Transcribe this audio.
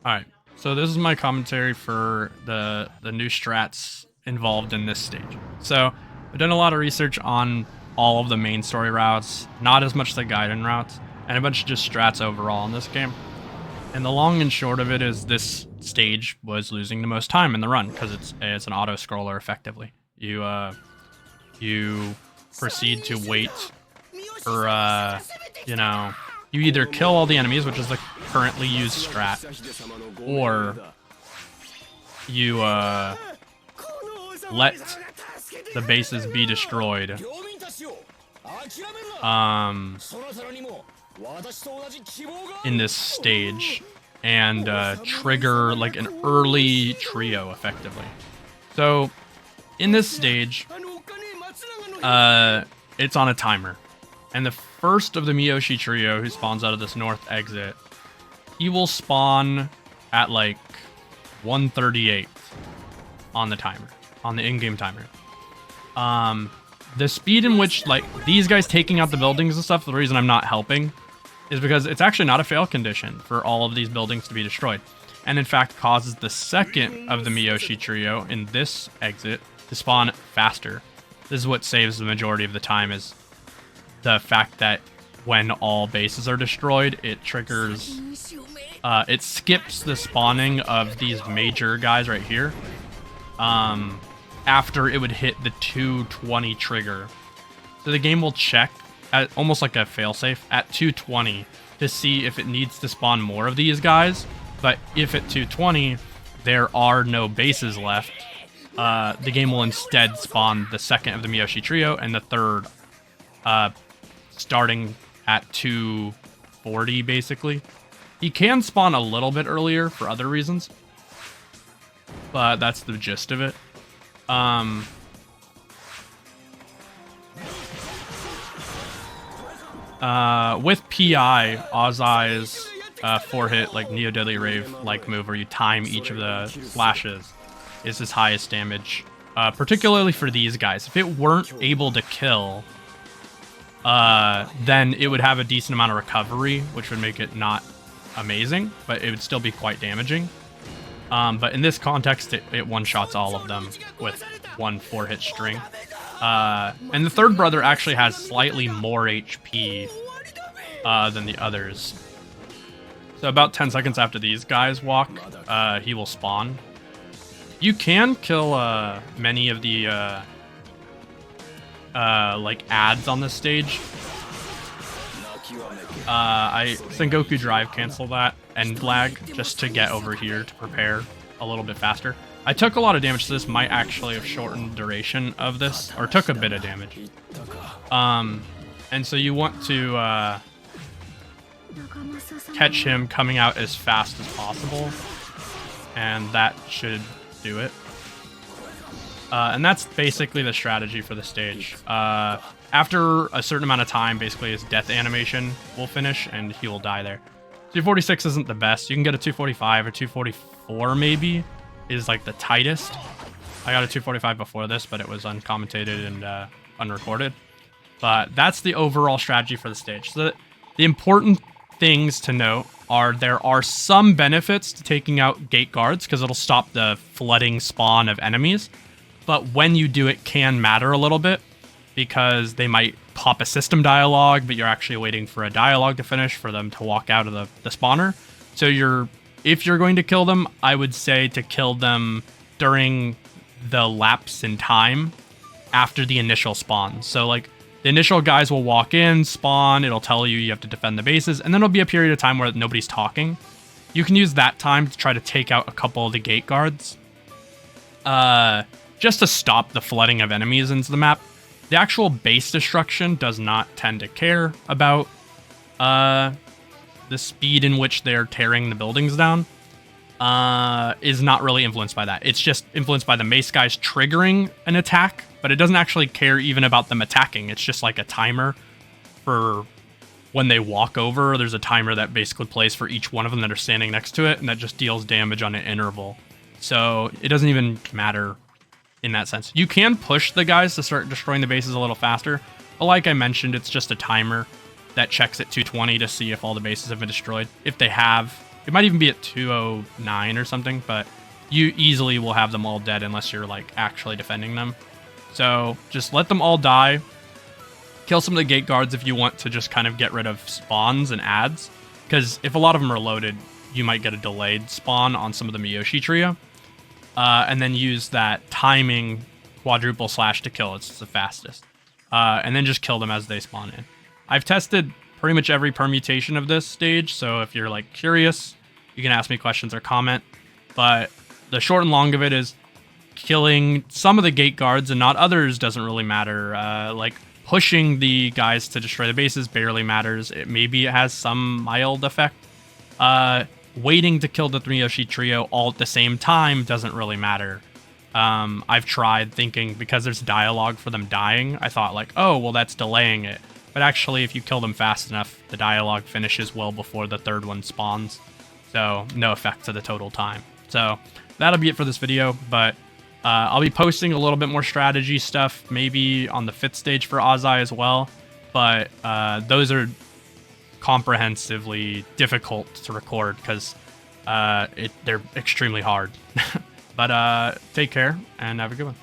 Alright, so this is my commentary for the new strats involved in this stage. So, I've done a lot of research on all of the main story routes, not as much the Gaiden routes, and a bunch of just strats overall in this game. And the long and short of it is this stage was losing the most time in the run, because it's an auto-scroller effectively. You proceed to wait for, you either kill all the enemies, which is the currently used strat, or you let the bases be destroyed in this stage and trigger like an early trio effectively. So in this stage, it's on a timer. And the first of the Miyoshi trio who spawns out of this north exit, he will spawn at like 138 on the timer, on the in-game timer. The speed in which like these guys taking out the buildings and stuff, the reason I'm not helping is because it's actually not a fail condition for all of these buildings to be destroyed. And in fact causes the second of the Miyoshi trio in this exit to spawn faster. This is what saves the majority of the time, is the fact that when all bases are destroyed, it triggers, it skips the spawning of these major guys right here, after it would hit the 220 trigger. So the game will check, at almost like a failsafe, at 220 to see if it needs to spawn more of these guys, but if at 220 there are no bases left, the game will instead spawn the second of the Miyoshi trio and the third, starting at 240 basically. He can spawn a little bit earlier for other reasons, but that's the gist of it. With PI, Azai's 4-hit like Neo Deadly Rave like move where you time each of the slashes is his highest damage, particularly for these guys. If it weren't able to kill, then it would have a decent amount of recovery, which would make it not amazing, but it would still be quite damaging. But in this context, it one-shots all of them with one 4-hit string. And the third brother actually has slightly more HP than the others. So about 10 seconds after these guys walk, he will spawn. You can kill many of the like ads on this stage. I Sengoku drive cancel that end lag just to get over here to prepare a little bit faster. I took a lot of damage, so this might actually have shortened duration of this, or took a bit of damage. And so you want to catch him coming out as fast as possible, and that should do it. And that's basically the strategy for the stage. After a certain amount of time, basically his death animation will finish and he will die there. 246 isn't the best. You can get a 245 or 244 maybe, is like the tightest. I got a 245 before this, but it was uncommentated and unrecorded. But that's the overall strategy for the stage. So the important things to note are there are some benefits to taking out gate guards because it'll stop the flooding spawn of enemies. But when you do, it can matter a little bit because they might pop a system dialogue, but you're actually waiting for a dialogue to finish for them to walk out of the spawner. So if you're going to kill them, I would say to kill them during the lapse in time after the initial spawn. So like the initial guys will walk in, spawn, it'll tell you have to defend the bases, and then it'll be a period of time where nobody's talking. You can use that time to try to take out a couple of the gate guards. Just to stop the flooding of enemies into the map. The actual base destruction does not tend to care about the speed in which they're tearing the buildings down. Is not really influenced by that. It's just influenced by the mace guys triggering an attack, but it doesn't actually care even about them attacking. It's just like a timer for when they walk over. There's a timer that basically plays for each one of them that are standing next to it, and that just deals damage on an interval. So it doesn't even matter in that sense. You can push the guys to start destroying the bases a little faster, but like I mentioned, it's just a timer that checks at 220 to see if all the bases have been destroyed. If they have, It might even be at 209 or something, but you easily will have them all dead unless you're like actually defending them. So just let them all die. Kill some of the gate guards if you want to just kind of get rid of spawns and adds. Because if a lot of them are loaded, you might get a delayed spawn on some of the Miyoshi trio. And then use that timing quadruple slash to kill. It's the fastest. And then just kill them as they spawn in. I've tested pretty much every permutation of this stage, so if you're like curious, you can ask me questions or comment. But the short and long of it is killing some of the gate guards and not others doesn't really matter. Like pushing the guys to destroy the bases barely matters. Maybe it has some mild effect. Waiting to kill the Miyoshi trio all at the same time doesn't really matter. I've tried thinking because there's dialogue for them dying, I thought like, oh, well, that's delaying it. But actually, if you kill them fast enough, the dialogue finishes well before the third one spawns. So no effect to the total time. So that'll be it for this video, but I'll be posting a little bit more strategy stuff, maybe on the 5th stage for Azai as well. But those are comprehensively difficult to record because they're extremely hard. But take care and have a good one.